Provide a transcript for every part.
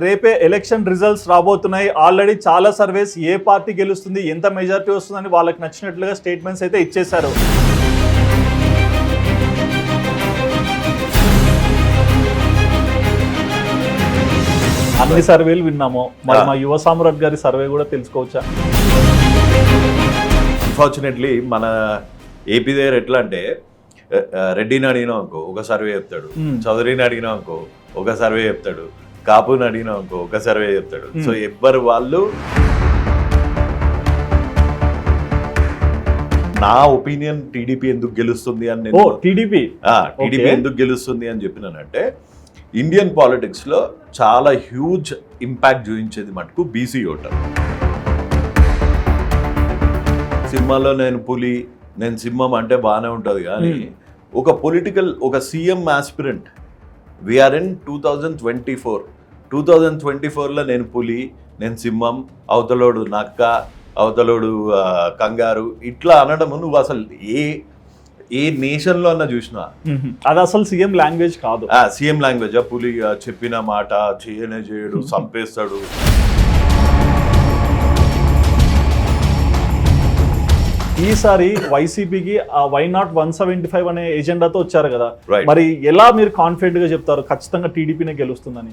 రేపే election results రాబోతున్నాయి. Already చాలా సర్వేస్ ఏ పార్టీ గెలుస్తుంది, ఎంత మెజారిటీ వస్తుందని వాళ్ళకి నచ్చినట్లుగా స్టేట్మెంట్స్ అయితే ఇచ్చేశారు. అన్ని సర్వేలు విన్నాము. మరి మా యువ సామ్రాట్ గారి సర్వే కూడా తెలుసుకోవచ్చా? అన్ఫార్చునేట్లీ మన ఏపీ దగ్గర ఎట్లా అంటే రెడ్డిని అడిగినాం అనుకో ఒక సర్వే చెప్తాడు, చౌదరిని అడిగినాం అనుకో ఒక సర్వే చెప్తాడు, కాపుని అడిగినాం అనుకో ఒక సర్వే చెప్తాడు. సో ఎవ్వరు వాళ్ళు నా ఒపీనియన్ టీడీపీ ఎందుకు గెలుస్తుంది అని నేను టీడీపీ ఎందుకు గెలుస్తుంది అని చెప్పినానంటే ఇండియన్ పాలిటిక్స్ లో చాలా హ్యూజ్ ఇంపాక్ట్ చూపించేది మటుకు బీసీ ఓటర్. సినిమాలో నేను పులి నేను సింహం అంటే బాగానే ఉంటుంది కానీ ఒక పొలిటికల్ ఒక సీఎం ఆస్పిరెంట్ వీఆర్ ఇన్ 2024లో నేను పులి నేను సింహం అవతలోడు నక్క అవతలోడు కంగారు ఇట్లా అనడం నువ్వు అసలు ఏ నేషన్ లో అన్నా చూసినా అది అసలు సీఎం లాంగ్వేజ్ కాదు. సీఎం లాంగ్వేజ్ పులి చెప్పిన మాట చేయనే చేయడు చంపేస్తాడు. ఈసారి వైసీపీకి వై నాట్ 175 అనే ఎజెండాతో వచ్చారు కదా, మరి ఎలా మీరు కాన్ఫిడెంట్ గా చెప్తారు ఖచ్చితంగా టీడీపీనే గెలుస్తుందని?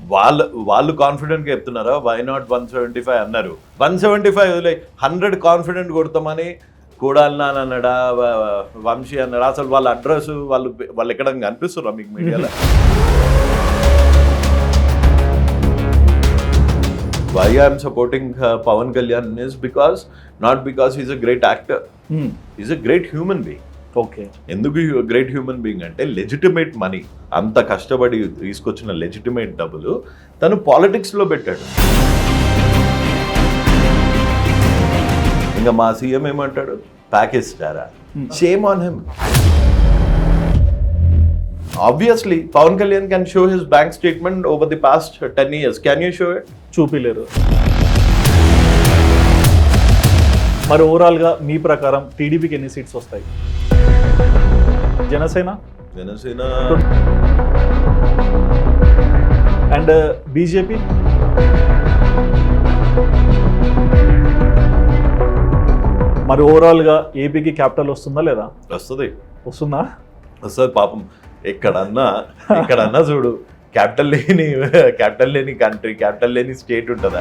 వాళ్ళు కాన్ఫిడెంట్ గా చెప్తున్నారా? వై నాట్ 175 అన్నారు. 175 100 కాన్ఫిడెంట్ కొడతామని కూడాలన్నా అన్నాడా, వంశీ అన్నాడా? అసలు వాళ్ళ అడ్రస్ వాళ్ళు ఎక్కడ కనిపిస్తున్నారా మీకు మీడియాలో? Why I am supporting Pawan Kalyan is not because he's a great actor. He's a great human being. Okay. ఎందుకు గ్రేట్ హ్యూమన్ బీయింగ్ అంటే లెజిటిమేట్ మనీ అంత కష్టపడి తీసుకొచ్చిన లెజిటిమేట్ డబ్బులు తను పాలిటిక్స్ లో పెట్టాడు. ఇంకా మా సీఎం ఏమంటాడు, ప్యాకేజ్ స్టారా? Shame on him. Obviously, Pawan Kalyan can show his bank statement over the past 10 years. Can you show it? చూపిలేరు. మరి ఓవరాల్ గా మీ ప్రకారం టీడీపీకి ఎన్ని సీట్స్ వస్తాయి? జనసేన అండ్ బీజేపీ మరి ఓవరాల్ గా ఏపీకి క్యాపిటల్ వస్తుందా లేదా? వస్తుందా? పాపం ఎక్కడన్నా చూడు క్యాపిటల్ లేని కంట్రీ క్యాపిటల్ లేని స్టేట్ ఉంటుందా?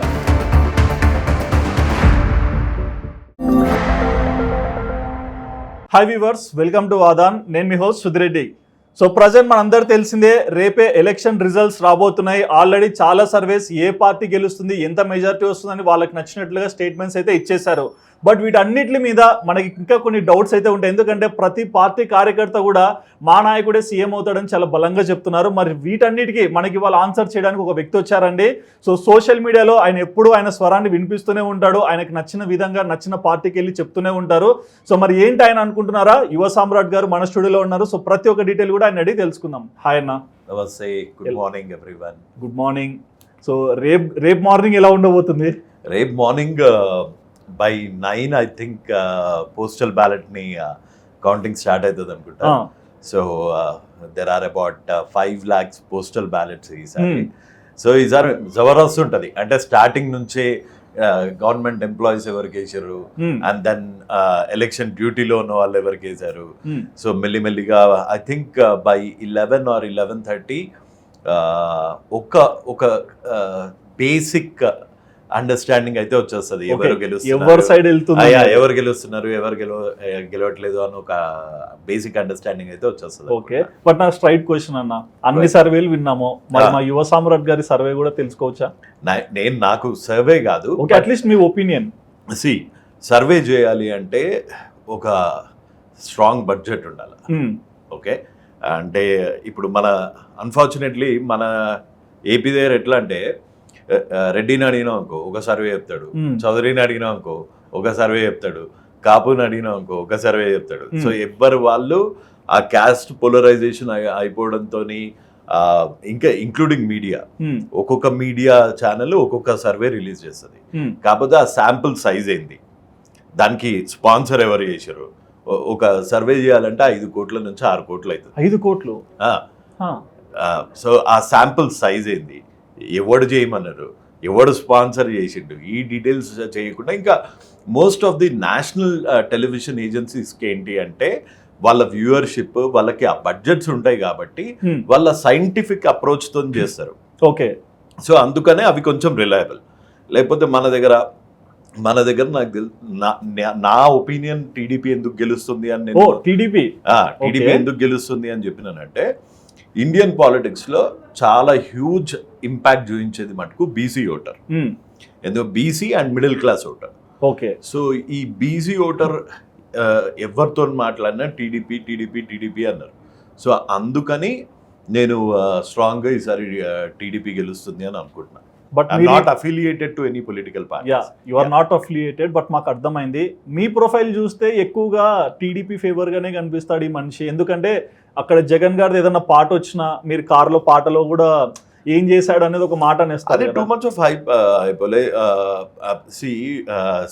హాయ్ వ్యూవర్స్, వెల్కమ్ టు వాదాన్. నేను మీ హోస్ట్ సుధిరెడ్డి. సో ప్రజెంట్ మనందరూ తెలిసిందే రేపే ఎలక్షన్ రిజల్ట్స్ రాబోతున్నాయి. ఆల్రెడీ చాలా సర్వేస్ ఏ పార్టీ గెలుస్తుంది, ఎంత మెజారిటీ వస్తుందని వాళ్ళకి నచ్చినట్లుగా స్టేట్మెంట్స్ అయితే ఇచ్చేశారు. బట్ వీటన్నిటి మీద మనకి ఇంకా కొన్ని డౌట్స్ అయితే ఉంటాయి. ఎందుకంటే ప్రతి పార్టీ కార్యకర్త కూడా మా నాయకుడే సీఎం అవుతాడని చాలా బలంగా చెప్తున్నారు. మరి వీటన్నిటికీ మనకి వాళ్ళు ఆన్సర్ చేయడానికి ఒక వ్యక్తి వచ్చారండి. సో సోషల్ మీడియాలో ఆయన ఎప్పుడూ ఆయన స్వరాన్ని వినిపిస్తూనే ఉంటాడు. ఆయనకు నచ్చిన విధంగా నచ్చిన పార్టీకి వెళ్ళి చెప్తూనే ఉంటారు. సో మరి ఏంటి ఆయన అనుకుంటున్నారా? యువ సామ్రాట్ గారు మన స్టూడియోలో ఉన్నారు. సో ప్రతి ఒక్క డీటెయిల్ కూడా ఆయన అడిగి తెలుసుకుందాం. హాయ్ అన్న. నమస్తే. Good morning everyone. Good morning. So రేపు మార్నింగ్ ఎలా ఉండబోతుంది? రేపు morning by 9 I think postal ballot ni counting start aitadi anukunta. So there are about 5 lakhs postal ballots isari. So isari zabarast untadi ante starting nunche government employees ఎవరికి వేసారు and then election డ్యూటీలో ఉన్న వాళ్ళు ఎవరికి వేసారు. So మెల్లిమెల్లిగా I think by 11 or 11:30 ఒక basic understanding అయితే వచ్చేస్తుంది. ఎవరు గెలుస్తున్నారు ఎవరు గెలవట్లేదు అని ఒక బేసిక్ అండర్స్టాండింగ్ అయితే వచ్చేస్తుంది. ఓకే, బట్ నా స్ట్రైట్ క్వశ్చన్ అన్న, అన్ని సర్వేలు విన్నాము, మరి మా యువ సామ్రాట్ గారి సర్వే కూడా తెలుసుకోవచ్చా? నాకు సర్వే కాదు, అట్లీస్ట్ మీ ఒపీనియన్. సర్వే చేయాలి అంటే ఒక స్ట్రాంగ్ బడ్జెట్ ఉండాలి. ఓకే, అంటే ఇప్పుడు అన్ఫార్చునేట్లీ మన ఏపీ దగ్గర ఎట్లా అంటే రెడ్డిని అడిగినాం అనుకో ఒక సర్వే చెప్తాడు, చౌదరిని అడిగినాం అనుకో ఒక సర్వే చెప్తాడు, కాపుని అడిగినాం అనుకో ఒక సర్వే చెప్తాడు. సో ఎవ్వరు వాళ్ళు ఆ క్యాస్ట్ పోలరైజేషన్ అయిపోవడంతో ఇంకా ఇంక్లూడింగ్ మీడియా, ఒక్కొక్క మీడియా ఛానల్ ఒక్కొక్క సర్వే రిలీజ్ చేస్తుంది. కాకపోతే ఆ శాంపుల్ సైజ్ ఏంది, దానికి స్పాన్సర్ ఎవరు చేశారు, ఒక సర్వే చేయాలంటే 5 కోట్ల నుంచి 6 కోట్లు అవుతుంది. 5 కోట్లు. సో ఆ శాంపుల్ సైజ్ ఏంది, ఎవడు చేయమన్నారు, ఎవడు స్పాన్సర్ చేసిండు, ఈ డీటెయిల్స్ చేయకుండా ఇంకా most of the national television ఏజెన్సీస్కి ఏంటి అంటే వాళ్ళ వ్యూవర్షిప్, వాళ్ళకి ఆ బడ్జెట్స్ ఉంటాయి కాబట్టి వాళ్ళ సైంటిఫిక్ అప్రోచ్తో చేస్తారు. ఓకే, సో అందుకనే అవి కొంచెం రిలయబుల్. లేకపోతే మన దగ్గర నాకు నా ఒపీనియన్ టీడీపీ ఎందుకు గెలుస్తుంది అని నేను టీడీపీ ఎందుకు గెలుస్తుంది అని చెప్పినానంటే, ఇండియన్ పాలిటిక్స్ లో చాలా హ్యూజ్ ఇంపాక్ట్ చూపించేది మటుకు బీసీ ఓటర్. ఎందుకు BC and middle class voter. Okay, so ఈ బీసీ ఓటర్ ఎవరితో మాట్లాడినా టీడీపీ అన్నారు. సో అందుకని నేను స్ట్రాంగ్గా ఈసారి టీడీపీ గెలుస్తుంది అని అనుకుంటున్నాను. But not affiliated to any political party. You are not affiliated, but మాకు అర్థమైంది. మీ ప్రొఫైల్ చూస్తే ఎక్కువగా టీడీపీ ఫేవర్ గానే కనిపిస్తాడు ఈ మనిషి. ఎందుకంటే అక్కడ జగన్ గారిది ఏదైనా పాట వచ్చినా మీరు కార్లో పాటలో కూడా ఏం చేశాడు అనేది ఒక మాట అనేస్తారు. టూ మచ్ ఆఫ్ హైప్ అయిపోలే.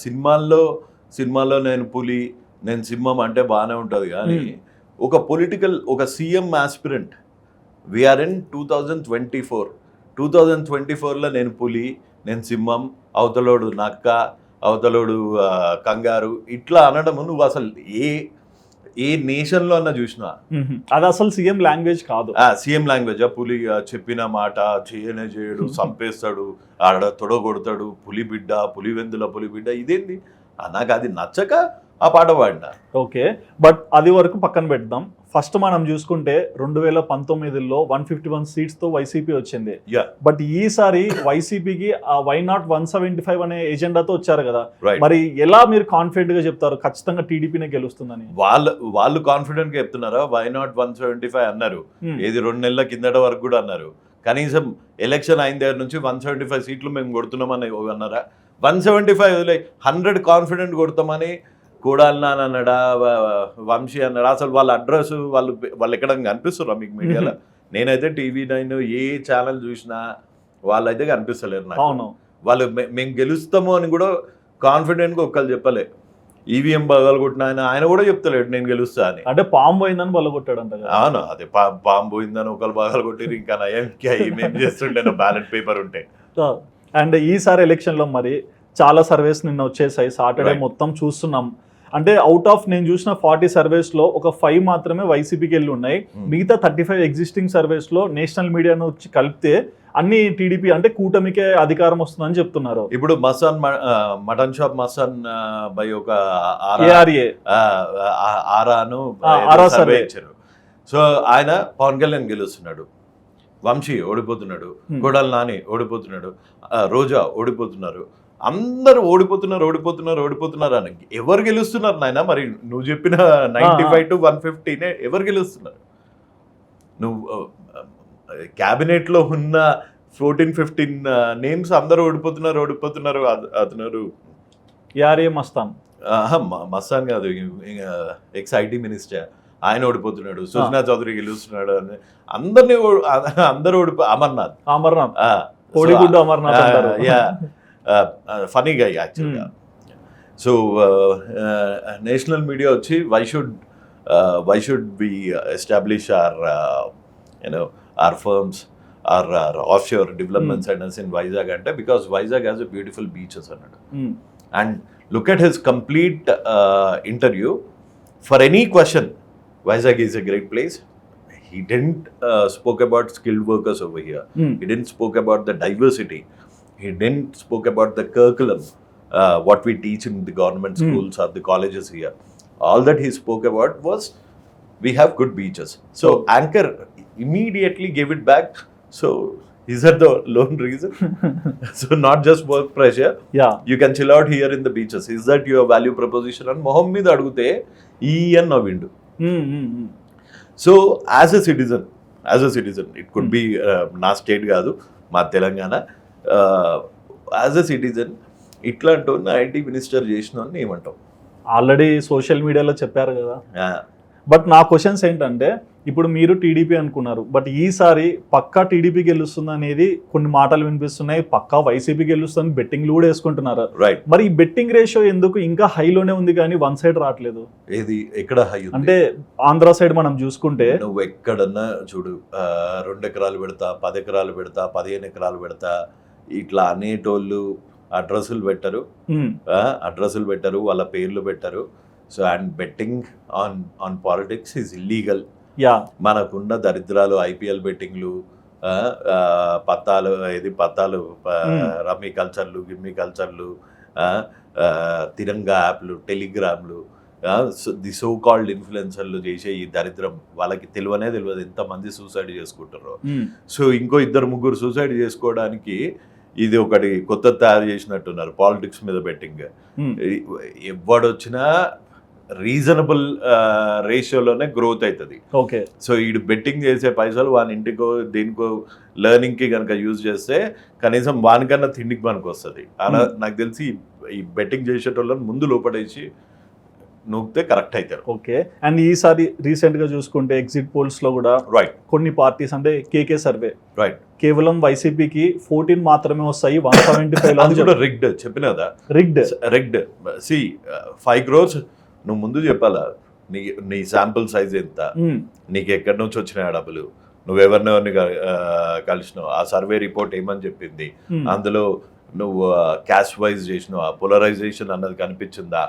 సినిమాల్లో నేను పులి, నేను సింహం అంటే బాగానే ఉంటుంది, కానీ ఒక పొలిటికల్, ఒక సీఎం ఆస్పిరెంట్, వీఆర్ ఇన్ 2024లో నేను పులి, నేను సింహం, అవతలోడు నక్క, అవతలోడు కంగారు, ఇట్లా అనడం నువ్వు అసలు ఏ నేషన్లో అన్నా చూసినా అది అసలు సీఎం లాంగ్వేజ్ కాదు. సీఎం లాంగ్వేజ్ పులి చెప్పిన మాట చేయడు, చంపేస్తాడు, ఆడ తొడగొడతాడు, పులి బిడ్డ, పులివెందుల పులి బిడ్డ, ఇదేంది నాకు అది నచ్చక ఆ పాట పాడినా. ఓకే, బట్ అది వరకు పక్కన పెడదాం. ఫస్ట్ మనం చూసుకుంటే 2019లో 151 సీట్స్తో వైసీపీ వచ్చింది. బట్ ఈసారి వైసీపీకి వై నాట్ 175 అనే ఎజెండాతో వచ్చారు కదా. మరి ఎలా మీరు కాన్ఫిడెంట్ గా చెప్తారు ఖచ్చితంగా టీడీపీనే గెలుస్తుందని? వాళ్ళు కాన్ఫిడెంట్ గా చెప్తున్నారా? వై నాట్ 175 అన్నారు, ఏది 2 నెలల కిందట వరకు కూడా అన్నారు. కనీసం ఎలక్షన్ అయిన దగ్గర నుంచి 175 సీట్లు మేము కొడుతున్నామని అన్నారా? 175 100 కాన్ఫిడెంట్ కొడతామని కూడాలి నాన్న అన్నాడా, వంశీ అన్నాడా? అసలు వాళ్ళ అడ్రస్ వాళ్ళు ఎక్కడ కనిపిస్తున్నా మీకు మీడియాలో? నేనైతే TV9 ఏ ఛానల్ చూసినా వాళ్ళైతే కనిపిస్తలేరు నాకు. వాళ్ళు మేము గెలుస్తాము అని కూడా కాన్ఫిడెంట్గా ఒక్కళ్ళు చెప్పలే. ఈవీఎం బగలగొట్టిన ఆయన కూడా చెప్తలేడు నేను గెలుస్తా అని. అంటే పాము పోయిందని బలగొట్టాడు అంట. అవును, అదే పాము పోయిందని ఒకళ్ళు బగలగొట్టారు. ఇంకా ఏం చేస్తుంటే బ్యాలెట్ పేపర్ ఉంటే. అండ్ ఈసారి ఎలక్షన్లో మరి చాలా సర్వేస్ నిన్న వచ్చేసాయి, సాటర్డే మొత్తం చూస్తున్నాం. అంటే అవుట్ ఆఫ్ నేను చూసిన 40 సర్వేస్లో ఒక 5 మాత్రమే వైసీపీకి వెళ్ళి ఉన్నాయి. మిగతా 35 ఎగ్జిస్టింగ్ సర్వేస్లో నేషనల్ మీడియాను వచ్చి కలిపితే అన్ని టీడీపీ అంటే కూటమికే అధికారం వస్తుందని చెప్తున్నారు. ఇప్పుడు మటన్ షాప్ మసాన్ బై ఒక సర్వే ఇచ్చారు. సో ఆయన పవన్ కళ్యాణ్ గెలుస్తున్నాడు, వంశీ ఓడిపోతున్నాడు, కొడాలి నాని ఓడిపోతున్నాడు, రోజా ఓడిపోతున్నారు, అందరూ ఓడిపోతున్నారు అని. ఎవరు గెలుస్తున్నారు నాయన? మరి నువ్వు చెప్పిన 95 to 150 ఎవరు గెలుస్తున్నారు? నువ్వు క్యాబినెట్లో ఉన్న 14-15 నేమ్స్ అందరూ ఓడిపోతున్నారు. అతను మస్తాన్ కాదు, ఎక్స్ ఐటీ మినిస్టర్, ఆయన ఓడిపోతున్నాడు. సుజనా చౌదరి గెలుస్తున్నాడు అని అందరూ అమర్నాథ్ ఫనీగా యాక్చువల్గా. సో నేషనల్ మీడియా వచ్చి why should we establish our firms, our offshore development centers in Vizag అంటే because Vizag has a beautiful beaches అన్నాడు. And look at his complete interview. For any question, Vizag is a great place. He didn't spoke about skilled workers over here. He didn't spoke about the diversity. He didn't spoke about the curriculum, what we teach in the government schools or the colleges here. All that he spoke about was we have good beaches. So Anchor immediately gave it back. So is that the lone reason? So not just work pressure. Yeah, you can chill out here in the beaches. Is that your value proposition? And Mohammed adugute en navindu. So as a citizen, it could be na state kaadu, ma Telangana. As a citizen, ఇట్లాంటి IT minister చేసిన ఏమంటావు? Already social మీడియాలో చెప్పారు కదా, but నా questions ఏంటంటే ఇప్పుడు మీరు టీడీపీ అనుకున్నారు, బట్ ఈసారి పక్కా టీడీపీ గెలుస్తుంది అనేది కొన్ని మాటలు వినిపిస్తున్నాయి, పక్కా వైసీపీ గెలుస్తుంది, బెట్టింగ్లు కూడా వేసుకుంటున్నారు. రైట్. మరి ఈ బెట్టింగ్ రేషియో ఎందుకు ఇంకా హైలోనే ఉంది కానీ వన్ సైడ్ రావట్లేదు? ఏది ఎక్కడ హై అంటే ఆంధ్ర సైడ్ మనం చూసుకుంటే నువ్వు ఎక్కడన్నా చూడు, 2 ఎకరాలు పెడతా, 10 ఎకరాలు పెడతా, 15 ఎకరాలు పెడతా, ఇట్లా అనేటోళ్ళు అడ్రస్లు పెట్టరు, వాళ్ళ పేర్లు పెట్టరు. So and betting on politics is illegal. మనకున్న దరిద్రాలు ఐపీఎల్ బెట్టింగ్లు, పత్తాలు రమ్మీ కల్చర్లు, గిమ్మీ కల్చర్లు, తిరంగా యాప్లు, టెలిగ్రామ్లు, ది సో కాల్డ్ ఇన్ఫ్లుయెన్సర్లు చేసే ఈ దరిద్రం వాళ్ళకి తెలియదు ఎంతమంది సూసైడ్ చేసుకుంటారో. సో ఇంకో 2-3 సూసైడ్ చేసుకోవడానికి ఇది ఒకటి కొత్త తయారు చేసినట్టున్నారు, పాలిటిక్స్ మీద బెట్టింగ్. ఎవడొచ్చినా రీజనబుల్ రేషియోలోనే గ్రోత్ అవుతుంది. ఓకే. సో ఈ బెట్టింగ్ చేసే పైసలు వాని ఇంటికో దేనికో లెర్నింగ్కి కనుక యూజ్ చేస్తే కనీసం వానికన్నా తిండికి మనకు వస్తుంది. అలా నాకు తెలిసి ఈ బెట్టింగ్ చేసేటోళ్ళని ముందు లోపడేసి నూకితే కరెక్ట్ అవుతారు. ఓకే. అండ్ ఈసారి రీసెంట్ గా చూసుకుంటే ఎగ్జిట్ పోల్స్ లో కూడా రైట్ కొన్ని పార్టీస్ అంటే కేకే సర్వే రైట్ కేవలం వైసీపీకి 14 మాత్రమే వస్తాయి, 175 రిగ్డ్ చెప్పినదా, రిగ్డ్. సి 5 crores నువ్వు ముందు చెప్పాలా, నీ శాంపుల్ సైజ్ ఎంత, నీకు ఎక్కడి నుంచి వచ్చినాయి డబ్బులు, నువ్వెవరినెవరిని కలిసినావు, ఆ సర్వే రిపోర్ట్ ఏమని చెప్పింది, అందులో నువ్వు క్యాస్ట్ వైజ్ చేసినావు, పోలరైజేషన్ అన్నది కనిపించిందా,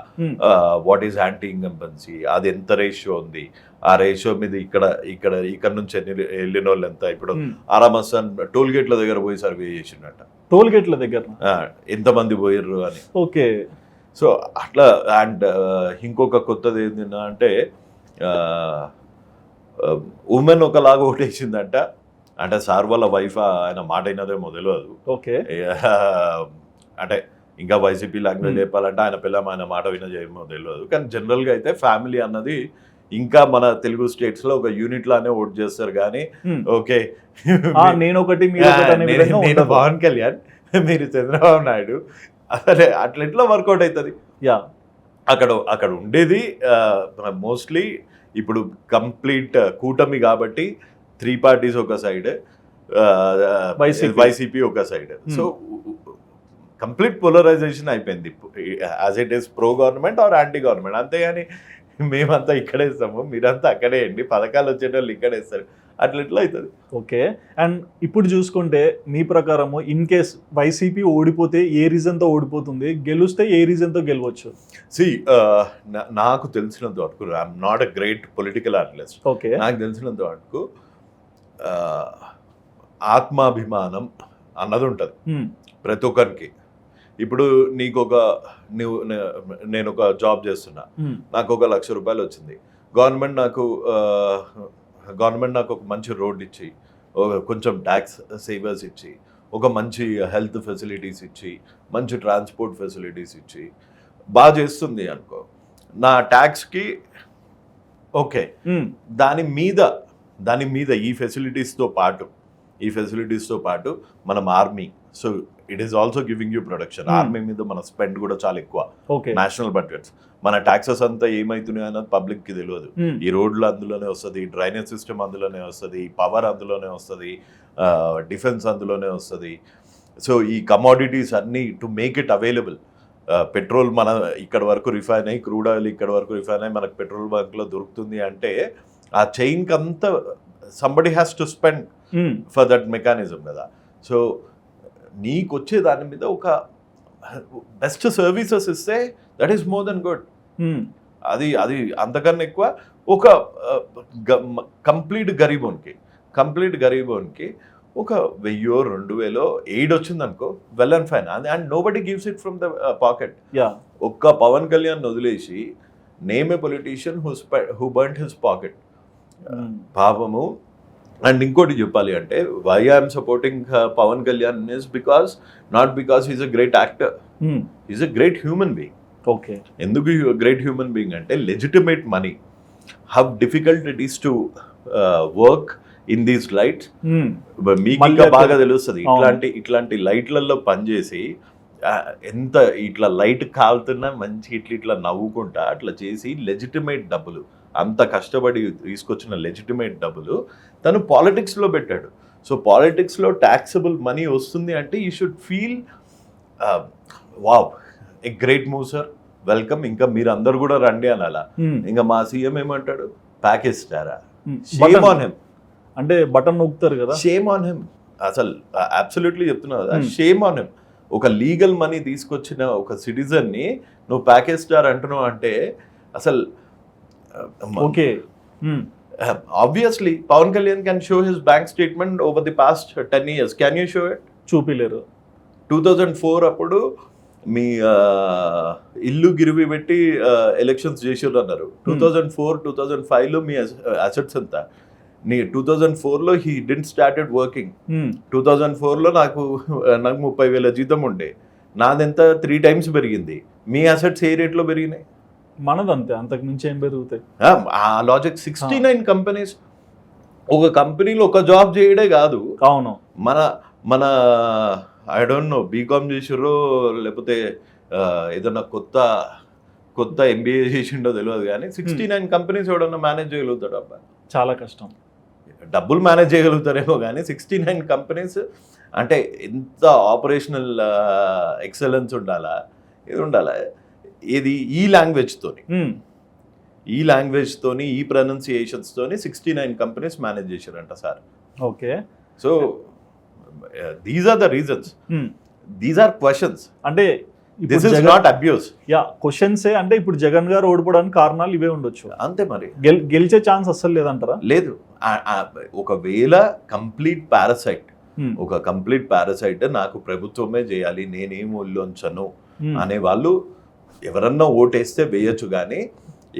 వాట్ ఈస్ యాంటీ ఇన్కంబెన్సీ, అది ఎంత రేషియో ఉంది, ఆ రేషియో మీద ఇక్కడ నుంచి వెళ్ళిన వాళ్ళు ఎంత. ఇప్పుడు ఆరామస్తాన్ టోల్ గేట్ల దగ్గర పోయి సర్వే చేసిండట, టోల్ గేట్ల దగ్గర ఎంతమంది పోయిర్రు అని. ఓకే. సో అట్లా. అండ్ ఇంకొక కొత్తది ఏంటంటే ఉమెన్ ఒకలాగా ఓటేసిందంట, అంటే సార్ వాళ్ళ వైఫ్ ఆయన మాట అయినదేమో తెలియదు. ఓకే. అంటే ఇంకా వైసీపీ లాంగ్వేజ్ చెప్పాలంటే ఆయన పిల్ల ఆయన మాట వినజేమో తెలియదు. కానీ జనరల్గా అయితే ఫ్యామిలీ అన్నది ఇంకా మన తెలుగు స్టేట్స్ లో ఒక యూనిట్ లానే ఓట్ చేస్తారు. కానీ ఓకే నేను పవన్ కళ్యాణ్, మీరు చంద్రబాబు నాయుడు, అసలే అట్లా ఎట్లా వర్కౌట్ అవుతుంది. అక్కడ ఉండేది మోస్ట్లీ ఇప్పుడు కంప్లీట్ కూటమి కాబట్టి 3 parties ఒక సైడ్, వైసీపీ ఒక సైడ్. సో కంప్లీట్ పోలరైజేషన్ అయిపోయింది as it is pro government are anti government. అంతేగాని మేమంతా ఇక్కడే ఇస్తాము, మీరంతా అక్కడే అండి, పథకాలు వచ్చేటోళ్ళు ఇక్కడే ఇస్తారు, అట్లా ఎట్లా అవుతుంది. ఓకే. అండ్ ఇప్పుడు చూసుకుంటే మీ ప్రకారము ఇన్ కేస్ వైసీపీ ఓడిపోతే ఏ రీజన్తో ఓడిపోతుంది, గెలుస్తే ఏ రీజన్తో గెలవచ్చు? సి నాకు తెలిసినంత వరకు, I'm not a great political analyst. Okay. నాకు తెలిసినంత వరకు ఆత్మాభిమానం అన్నది ఉంటుంది ప్రతి ఒక్కరికి. ఇప్పుడు నేను ఒక జాబ్ చేస్తున్నా, నాకు 1 లక్ష రూపాయలు వచ్చింది, గవర్నమెంట్ నాకు ఒక మంచి రోడ్ ఇచ్చి, కొంచెం ట్యాక్స్ సేవర్స్ ఇచ్చి, ఒక మంచి హెల్త్ ఫెసిలిటీస్ ఇచ్చి, మంచి ట్రాన్స్పోర్ట్ ఫెసిలిటీస్ ఇచ్చి బాగా చేస్తుంది అనుకో, నా ట్యాక్స్కి ఓకే. దాని మీద ఈ ఫెసిలిటీస్తో పాటు మనం army, so it is also giving you production. Army మీద మన స్పెండ్ కూడా చాలా ఎక్కువ. నేషనల్ బడ్జెట్స్, మన ట్యాక్సెస్ అంతా ఏమవుతున్నాయి అన్నది పబ్లిక్ కి తెలియదు. ఈ రోడ్లు అందులోనే వస్తుంది, డ్రైనేజ్ సిస్టమ్ అందులోనే వస్తుంది, పవర్ అందులోనే వస్తుంది, డిఫెన్స్ అందులోనే వస్తుంది. సో ఈ కమోడిటీస్ అన్ని to make it available. Petrol మన ఇక్కడ వరకు రిఫైన్ అయ్యి, క్రూడ్ ఆయిల్ ఇక్కడ వరకు రిఫైన్ అయ్యి మనకు పెట్రోల్ బంక్లో దొరుకుతుంది అంటే ఆ చైన్కి అంతా somebody has to spend for that mechanism కదా. సో నీకు వచ్చే దాని మీద ఒక బెస్ట్ సర్వీసెస్ ఇస్తే that is more than good. అది అంతకన్నా ఎక్కువ ఒక కంప్లీట్ గరీబోన్కి ఒక 1000-2000 ఎయిడ్ వచ్చింది అనుకో, well and fine, and nobody gives it from the pocket. ఒక్క పవన్ కళ్యాణ్ వదిలేసి name a politician who burnt his pocket. పాపము. అండ్ ఇంకోటి చెప్పాలి అంటే why I'm supporting Pawan Kalyan is not because he's a great actor, he's a great human being. Okay. ఎందుకు great human being అంటే legitimate money, how difficult it is to work in these lights. మీకు ఇంకా బాగా తెలుస్తుంది ఇట్లాంటి లైట్లలో పనిచేసి ఎంత ఇట్లా లైట్ కాలుతున్నా మంచి ఇట్లా నవ్వుకుంటా అట్లా చేసి లెజిటిమేట్ డబ్బులు అంత కష్టపడి తీసుకొచ్చిన లెజిటిమేట్ డబ్బులు తను పాలిటిక్స్లో పెట్టాడు. సో పాలిటిక్స్లో ట్యాక్సబుల్ మనీ వస్తుంది అంటే you should feel wow a great move sir, welcome, ఇంకా మీరు అందరు కూడా రండి అని అలా. ఇంకా మా సీఎం ఏమంటాడు, ప్యాకేజ్ స్టారా, షేమ్ ఆన్ హిమ్ అంటే బటన్ నొక్కుతారు కదా, షేమ్ ఆన్ హిమ్. అసలు అబ్సల్యూట్లీ చెప్తున్నా కదా, షేమ్ ఆన్ హిమ్. ఒక లీగల్ మనీ తీసుకొచ్చిన ఒక సిటిజన్ని నువ్వు ప్యాకేజ్ స్టార్ అంటున్నావు అంటే అసలు okay. Obviously Pawan Kalyan can show his bank statement over the past 10 years. Can you show it? చూపిలేరు. 2004 అప్పుడు మీ ఇల్లు గిరివి పెట్టి ఎలక్షన్స్ చేసారు అన్నారు. 2004, 2005లో మీ అసెట్స్ ఎంత? నీ 2004లో హీ డింట్ స్టార్టెడ్ వర్కింగ్. 2004లో నాకు 30,000 జీతం ఉండే, నాదెంత 3 times పెరిగింది. మీ అసెట్స్ ఏ రేట్లో పెరిగినాయి? మనదంతే, అంతకు మించి ఏం పెరుగుతాయి. ఆ లాజిక్ 69 కంపెనీస్. ఒక కంపెనీలో ఒక జాబ్ చేయడే కాదు. అవును. మన ఐ డోంట్ నో బీకామ్ చేసిర్రో లేకపోతే ఏదన్నా కొత్త ఎంబీఏ చేసిండో తెలియదు కానీ 69 కంపెనీస్ ఎవడన్నా మేనేజ్ చేయగలుగుతాడు అబ్బా. చాలా కష్టం. డబ్బులు మేనేజ్ చేయగలుగుతారేమో కానీ 69 కంపెనీస్ అంటే ఎంత ఆపరేషనల్ ఎక్సలెన్స్ ఉండాలా, ఇది ఉండాలా. ఇది ఈ లాంగ్వేజ్తోని ఈ ప్రొనౌన్సియేషన్స్తోని 69 కంపెనీస్ మేనేజ్ చేశారంట sir. Okay. So these are the reasons, these are questions. అంటే this is not abuse. Yeah, క్వశ్చన్సే. అంటే ఇప్పుడు జగన్ గారు ఓడిపోవడానికి కారణాలు ఇవే ఉండొచ్చు. అంతే మరి. గెలిచే ఛాన్స్ అస్సలు లేదంటారా? లేదు. ఒకవేళ కంప్లీట్ పారాసైట్ నాకు ప్రభుత్వమే చేయాలి, నేనేం ఒళ్ళొంచను అనే వాళ్ళు ఎవరన్నా ఓటేస్తే వేయచ్చు. కానీ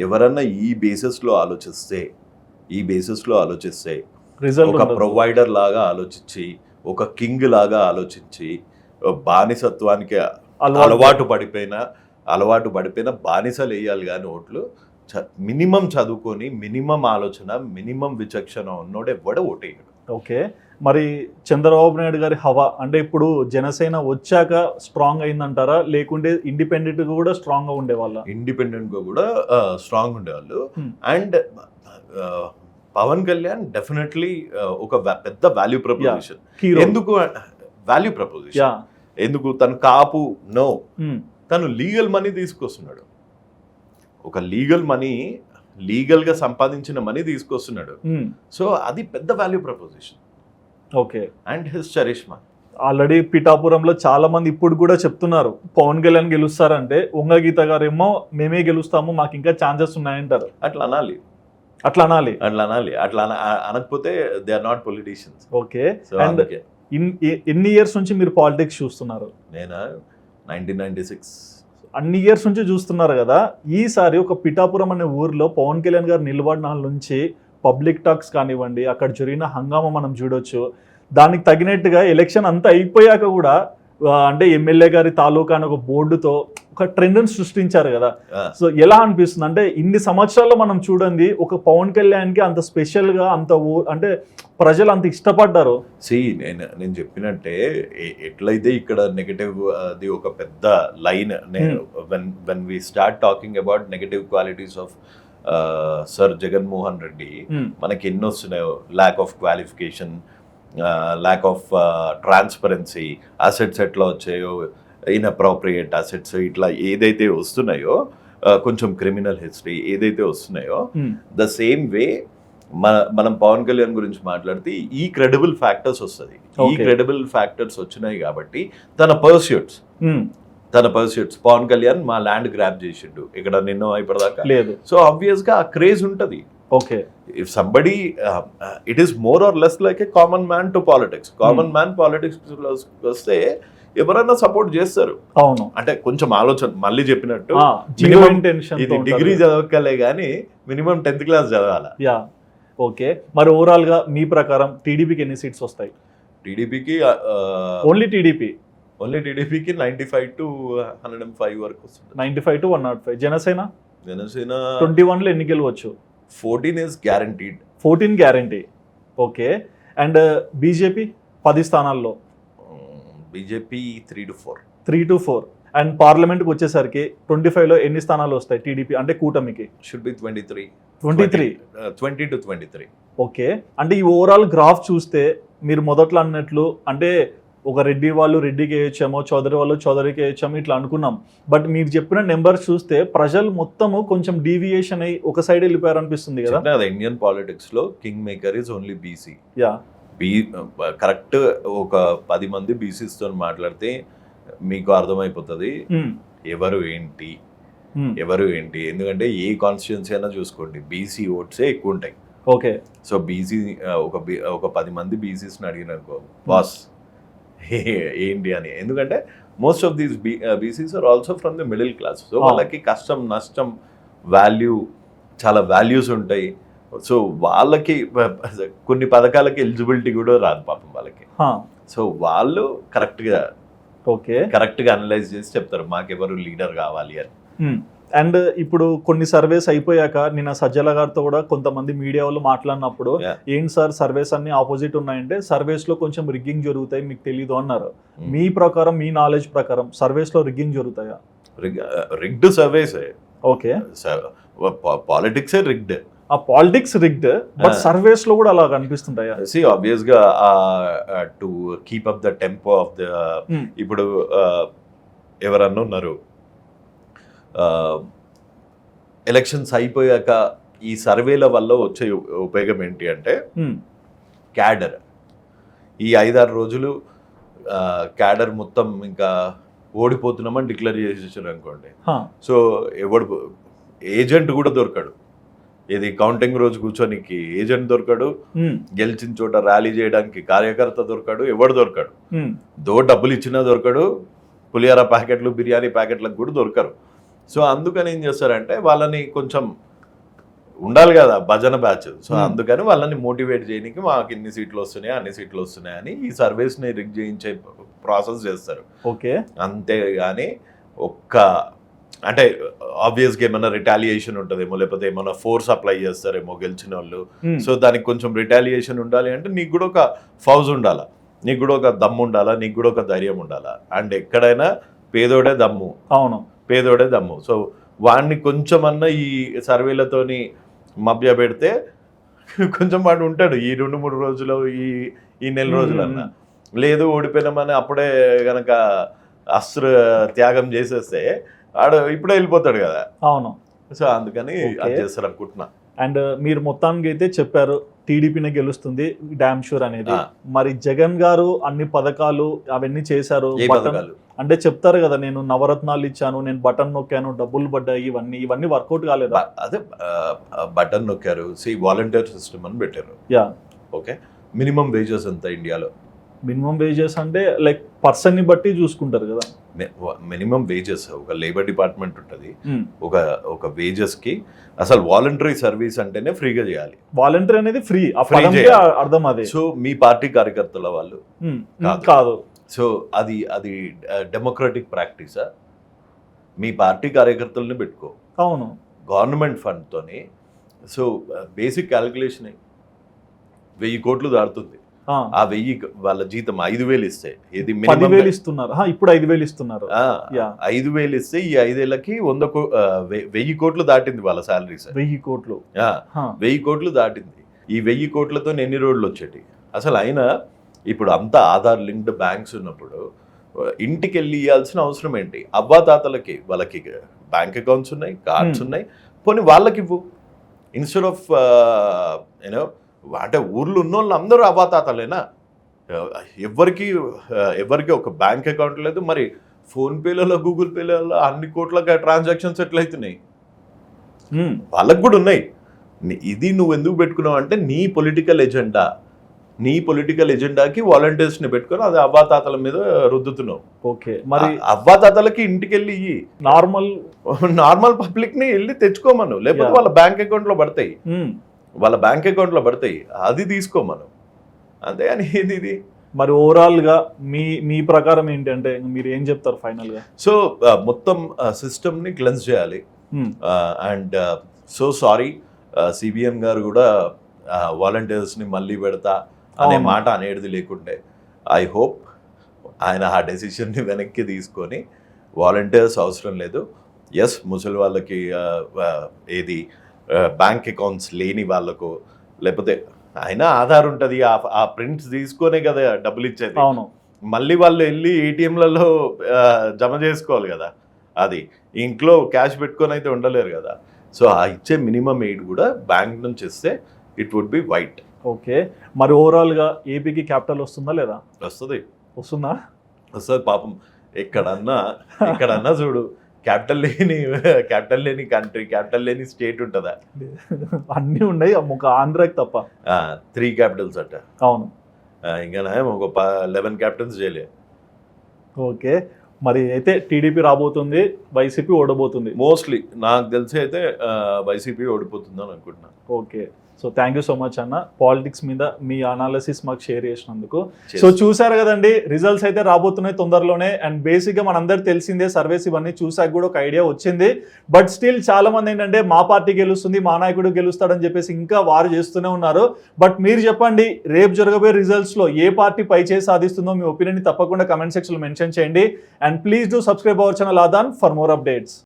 ఎవరన్నా ఈ బేసిస్లో ఆలోచిస్తే ఒక ప్రొవైడర్ లాగా ఆలోచించి, ఒక కింగ్ లాగా ఆలోచించి, బానిసత్వానికి అలవాటు పడిపోయిన బానిసలు వేయాలి కానీ ఓట్లు. మినిమం చదువుకొని, మినిమం ఆలోచన, మినిమం విచక్షణ ఉన్నోడు ఎవడ ఓటేయడు. ఓకే. మరి చంద్రబాబు నాయుడు గారి హవా అంటే ఇప్పుడు జనసేన వచ్చాక స్ట్రాంగ్ అయిందంటారా, లేకుంటే ఇండిపెండెంట్ గా కూడా స్ట్రాంగ్ గా ఉండేవాళ్ళ? ఇండిపెండెంట్ గా కూడా స్ట్రాంగ్ ఉండేవాళ్ళు. అండ్ పవన్ కళ్యాణ్ డెఫినెట్లీ ఒక పెద్ద వాల్యూ ప్రపోజిషన్. ఎందుకు వాల్యూ ప్రపోజిషన్? ఎందుకు? తను కాపు నో, తను లీగల్ మనీ తీసుకొస్తున్నాడు. ఒక లీగల్గా సంపాదించిన మనీ తీసుకొస్తున్నాడు. సో అది పెద్ద value proposition. Okay. And his charisma. Already పిఠాపురంలో చాలా మంది ఇప్పుడు కూడా చెప్తున్నారు పవన్ కళ్యాణ్ గెలుస్తారంటే, గీత గారు ఏమో మేమే గెలుస్తాము, మాకు ఇంకా ఛాన్సెస్ ఉన్నాయంటారు. అట్లా అనాలి. అట్లా అనకపోతే they are not politicians. Okay. And ఎన్ని ఇయర్స్ నుంచి మీరు పాలిటిక్స్ చూస్తున్నారు? నేను 1996. అన్ని ఇయర్స్ నుంచి చూస్తున్నారు కదా. ఈసారి ఒక పిఠాపురం అనే ఊర్లో పవన్ కళ్యాణ్ గారు నిలబడిన నుంచి పబ్లిక్ టాక్స్ కానివ్వండి, అక్కడ జరిగిన హంగామా మనం చూడొచ్చు. దానికి తగినట్టుగా ఎలక్షన్ అంతా అయిపోయాక కూడా అంటే ఎమ్మెల్యే గారి తాలూకా అని ఒక బోర్డుతో ఒక ట్రెండ్ని సృష్టించారు కదా. సో ఎలా అనిపిస్తుంది అంటే ఇన్ని సంవత్సరాల్లో మనం చూడండి ఒక పవన్ కళ్యాణ్కి అంత స్పెషల్గా అంటే ప్రజలు అంత ఇష్టపడ్డారు. నేను చెప్పినట్టే ఎట్లయితే ఇక్కడ నెగటివ్ అది ఒక పెద్ద line. When we start talking about negative qualities of sir Jaganmohan Reddy, మనకి ఎన్ని వస్తున్నాయో, lack of qualification, lack of transparency, assets ఎట్లా వచ్చాయో, ఇన్అప్రోప్రియేట్ అసెట్స్, ఇట్లా ఏదైతే వస్తున్నాయో, కొంచెం క్రిమినల్ హిస్టరీ ఏదైతే వస్తున్నాయో, ద సేమ్ వే మనం పవన్ కళ్యాణ్ గురించి మాట్లాడితే ఈ క్రెడిబుల్ ఫ్యాక్టర్స్ వస్తుంది. ఈ క్రెడిబుల్ ఫ్యాక్టర్స్ వచ్చినాయి కాబట్టి తన పర్స్యూట్స్ పవన్ కళ్యాణ్ మా ల్యాండ్ గ్రాబ్ చేసిండు ఇక్కడ నిన్న ఇప్పటిదాకా లేదు. సో ఆబ్వియస్ గా ఆ క్రేజ్ ఉంటది. Okay. If somebody it is more or less like a common man to politics. Common man politics వస్తే ఎవరైనా సపోర్ట్ చేస్తారు. అవును. అంటే కొంచెం ఆలోచన, మళ్ళీ చెప్పినట్టు ఇది డిగ్రీ చదవక్కలే కానీ మినిమం 10th క్లాస్ చదవాలా. యా. ఓకే. మరి ఓవరాల్ గా మీ ప్రకారం టీడీపీకి ఎన్ని సీట్స్ వస్తాయి? టీడీపీకి ఓన్లీ టీడీపీకి 95 to 105 వరకు వస్తుంది. 95 to 105. జనసేన 21లో ఎన్ని గెలవచ్చు? 14 is guaranteed. 14 guarantee. Okay. And BJP 10 స్థానాల్లో. BJP 3 to 4. అండ్ పార్లమెంట్కి వచ్చేసరికి 25లో ఎన్ని స్థానాలు వస్తాయి టీడీపీ అంటే కూటమికి? Should be 23. 23. 20 to 23. ఓకే, అంటే ఈ ఓవరాల్ గ్రాఫ్ చూస్తే మీరు మొదట్లో అన్నట్లు అంటే ఒక రెడ్డి వాళ్ళు రెడ్డికి వేయచ్చామో, చౌదరి వాళ్ళు చౌదరికి వేయచ్చామో ఇట్లా అనుకున్నాం. బట్ మీరు చెప్పిన నెంబర్స్ చూస్తే ప్రజలు మొత్తము కొంచెం డీవియేషన్ అయ్యి ఒక సైడ్ వెళ్ళిపోయారు అనిపిస్తుంది కదా. ఇండియన్ పాలిటిక్స్ లో king maker is only BC. Yeah, correct. ఒక 10 మంది బీసీస్ తో మాట్లాడితే మీకు అర్థమైపోతుంది ఎవరు ఏంటి. ఎందుకంటే ఏ కాన్స్టిట్యున్సీ అయినా చూసుకోండి, బీసీ ఓట్సే ఎక్కువ ఉంటాయి. ఓకే, సో బీసీ ఒక 10 మంది బీసీస్ని అడిగినాకో బాస్ ఏంటి అని, ఎందుకంటే most of these BCs are also from the middle class. So వాళ్ళకి కష్టం నష్టం వాల్యూ చాలా వాల్యూస్ ఉంటాయి. సో వాళ్ళకి కొన్ని పథకాలకి ఎలిజిబిలిటీ కూడా రాదు పాపం వాళ్ళకి. సో వాళ్ళు కరెక్ట్గా అనలైజ్ చేసి చెప్తారు మాకెవరు లీడర్ కావాలి అని. అండ్ ఇప్పుడు కొన్ని సర్వేస్ అయిపోయాక నిన్న సజ్జల గారితో కూడా కొంతమంది మీడియా వాళ్ళు మాట్లాడినప్పుడు ఏంటి సార్ సర్వేస్ అన్ని ఆపోజిట్ ఉన్నాయంటే సర్వేస్ లో కొంచెం రిగ్గింగ్ జరుగుతాయి మీకు తెలీదు అన్నారు. మీ ప్రకారం మీ నాలెడ్జ్ ప్రకారం సర్వేస్ లో రిగ్గింగ్ జరుగుతాయా? Rigged surveys. Okay, politics rigged. ఆ పాలిటిక్స్ రిగ్డ్, బట్ సర్వేస్ లో కూడా అలా కనిపిస్తుంటాయా? ఆబ్వియస్ గా to keep up the tempo of the ఇప్పుడు ఎవరన్నా ఉన్నారు ఎలక్షన్స్ అయిపోయాక ఈ సర్వేల వల్ల వచ్చే ఉపయోగం ఏంటి అంటే క్యాడర్ ఈ 5-6 రోజులు క్యాడర్ మొత్తం ఇంకా ఓడిపోతున్నామని డిక్లేర్ చేసేసారు అనుకోండి. సో ఎవడు ఏజెంట్ కూడా దొరకడు. ఇది కౌంటింగ్ రోజు కూర్చోనికి ఏజెంట్ దొరకడు, గెలిచిన చోట ర్యాలీ చేయడానికి కార్యకర్త దొరకడు, ఎవడు దొరకడు. డబ్బులు ఇచ్చినా దొరకడు, పులిహార ప్యాకెట్లు బిర్యానీ ప్యాకెట్లకు కూడా దొరకరు. సో అందుకని ఏం చేస్తారంటే వాళ్ళని కొంచెం ఉండాలి కదా భజన బ్యాచ్. సో అందుకని వాళ్ళని మోటివేట్ చేయడానికి మాకు ఇన్ని సీట్లు వస్తున్నాయి అన్ని సీట్లు వస్తున్నాయి అని ఈ సర్వేస్ని రిగ్ చేయించే ప్రాసెస్ చేస్తారు. ఓకే, అంతేగాని అంటే ఆబ్వియస్గా ఏమైనా రిటాలియేషన్ ఉంటుందేమో, లేకపోతే ఏమైనా ఫోర్స్ అప్లై చేస్తారేమో గెలిచిన వాళ్ళు. సో దానికి కొంచెం రిటాలియేషన్ ఉండాలి అంటే నీకు కూడా ఒక ఫౌజ్ ఉండాలా, నీకు కూడా ఒక దమ్ము ఉండాలా, నీకు కూడా ఒక ధైర్యం ఉండాలా. అండ్ ఎక్కడైనా పేదోడే దమ్ము. అవును, పేదోడే దమ్ము. సో వాడిని కొంచెమన్నా ఈ సర్వేలతోని మభ్య పెడితే కొంచెం వాడు ఉంటాడు ఈ 2-3 రోజులు ఈ నెల రోజులన్నా. లేదు ఓడిపోయినామని అప్పుడే గనక అస్త్ర త్యాగం చేసేస్తే ఆడు ఇప్పుడే వెళ్ళిపోతాడు కదా. అవును, సో అందుకని అది చేస్తారు అనుకుంటున్నా. అండ్ మీరు మొత్తానికి అయితే చెప్పారు టీడీపీనే గెలుస్తుంది డ్యామ్ షూర్ అనేది. మరి జగన్ గారు అన్ని పథకాలు అవన్నీ చేశారు అంటే చెప్తారు కదా, నేను నవరత్నాలు ఇచ్చాను, నేను బటన్ నొక్కాను, డబ్బులు పడ్డాయి, ఇవన్నీ వర్కౌట్ కాలేదా? అదే బటన్ నొక్కారు. వాలంటీర్ సిస్టమ్ అని పెట్టారు. Yeah, okay. మినిమం వేజెస్ ఎంత ఇండియాలో? మినిమం వేజెస్ అంటే లైక్ పర్సన్ ని బట్టి చూసుకుంటారు కదా. మినిమం వేజెస్ ఒక లేబర్ డిపార్ట్మెంట్ ఉంటుంది. ఒక వేజెస్ కి అసలు వాలంటరీ సర్వీస్ అంటేనే ఫ్రీగా చేయాలి. వాలంటరీ అనేది ఫ్రీ, అర్థం అదే. సో మీ పార్టీ కార్యకర్తల వాళ్ళు కాదు. సో అది డెమోక్రటిక్ ప్రాక్టీసా? మీ పార్టీ కార్యకర్తలని పెట్టుకో. అవును, గవర్నమెంట్ ఫండ్ తోని. సో బేసిక్ క్యాలిక్యులేషన్ 1000 కోట్లు దాటుతుంది. ఆ 1000 వాళ్ళ జీతం 5000 ఇస్తే ఇది 10,000 ఇస్తున్నారు. ఇప్పుడు 5,000 ఇస్తున్నారు. 5,000 ఇస్తే ఈ 5 ఏళ్ళకి 1000 కోట్లు దాటింది వాళ్ళ శాలరీస్. 1000 కోట్లు 1000 కోట్లు దాటింది. ఈ 1000 కోట్లతో ఎన్ని రోడ్లు వచ్చేటి అసలు? అయినా ఇప్పుడు అంతా ఆధార్ లింక్డ్ బ్యాంక్స్ ఉన్నప్పుడు ఇంటికి వెళ్ళి ఇవ్వాల్సిన అవసరం ఏంటి? అవ్వాతాతలకి వాళ్ళకి బ్యాంక్ అకౌంట్స్ ఉన్నాయి, కార్డ్స్ ఉన్నాయి, పోనీ వాళ్ళకి ఇవ్వు. ఇన్స్టెడ్ ఆఫ్ యూనో అంటే ఊర్లో ఉన్న వాళ్ళు అందరూ అవ్వాతాతలేనా? ఎవరికి ఒక బ్యాంక్ అకౌంట్ లేదు. మరి ఫోన్పేలలో గూగుల్ పేలలో అన్ని కోట్ల ట్రాన్సాక్షన్స్ ఎట్లయితున్నాయి? వాళ్ళకు కూడా ఉన్నాయి. ఇది నువ్వు ఎందుకు పెట్టుకున్నావు అంటే నీ పొలిటికల్ ఎజెండాకి వాలంటీర్స్ని పెట్టుకొని అది అవ్వాతాతల మీద రుద్దుతున్నావు. ఓకే, మరి అవ్వాతాతలకి ఇంటికి వెళ్ళి నార్మల్ పబ్లిక్ని వెళ్ళి తెచ్చుకోమను, లేకపోతే వాళ్ళ బ్యాంక్ అకౌంట్లో పడతాయి, అది తీసుకోమను. అంతేగాని ఇది మరి ఓవరాల్ గా మీ ప్రకారం ఏంటంటే మీరు ఏం చెప్తారు ఫైనల్ గా? సో మొత్తం సిస్టమ్ ని క్లెన్స్ చేయాలి. అండ్ సో సారీ సిబిఎన్ గారు కూడా వాలంటీర్స్ ని మళ్ళీ పెడతా అనే మాట అనేది లేకుండే. ఐ హోప్ ఆయన ఆ డెసిషన్ని వెనక్కి తీసుకొని వాలంటీర్స్ అవసరం లేదు. ఎస్, ముసలి వాళ్ళకి ఏది బ్యాంక్ అకౌంట్స్ లేని వాళ్ళకు, లేకపోతే అయినా ఆధార్ ఉంటుంది, ఆ ప్రింట్స్ తీసుకొనే కదా డబ్బులు ఇచ్చేది. అవును. మళ్ళీ వాళ్ళు వెళ్ళి ఏటీఎంలలో జమ చేసుకోవాలి కదా, అది ఇంట్లో క్యాష్ పెట్టుకొని అయితే ఉండలేరు కదా. సో ఆ ఇచ్చే మినిమం ఎయిడ్ కూడా బ్యాంక్ నుంచి ఇస్తే it would be white. Okay, మరి ఓవరాల్గా ఏపీకి క్యాపిటల్ వస్తుందా లేదా? వస్తుంది వస్తుందా? పాపం. ఎక్కడన్నా చూడు, క్యాపిటల్ లేని కంట్రీ, క్యాపిటల్ లేని స్టేట్ ఉంటుందా? అన్నీ ఉన్నాయి ఒక ఆంధ్రాకి తప్ప. 3 క్యాపిటల్స్ అట్ట. అవును. ఇంకా ఒక 11 క్యాపిటల్స్ చేయలే. ఓకే, మరి అయితే టీడీపీ రాబోతుంది, వైసీపీ ఓడబోతుంది. మోస్ట్లీ నాకు తెలిసి అయితే వైసీపీ ఓడిపోతుందని అనుకుంటున్నాను. Okay, so thank you so much అన్న, పాలిటిక్స్ మీద మీ అనాలిసిస్ మాకు షేర్ చేసినందుకు. సో చూసారు కదండి, రిజల్ట్స్ అయితే రాబోతున్నాయి తొందరలోనే. అండ్ బేసిక్గా మనందరూ తెలిసిందే, సర్వేస్ ఇవన్నీ చూసాక కూడా ఒక ఐడియా వచ్చింది. బట్ స్టిల్ చాలా మంది ఏంటంటే మా పార్టీ గెలుస్తుంది, మా నాయకుడు గెలుస్తాడని చెప్పేసి ఇంకా వారు చేస్తూనే ఉన్నారు. బట్ మీరు చెప్పండి, రేపు జరగబోయే రిజల్ట్స్లో ఏ పార్టీ పై చేసి సాధిస్తుందో మీ ఒపీనియన్ తప్పకుండా కమెంట్ సెక్షన్లో మెన్షన్ చేయండి. And please do subscribe our channel ఆదాన్ ఫర్ మోర్ అప్డేట్స్.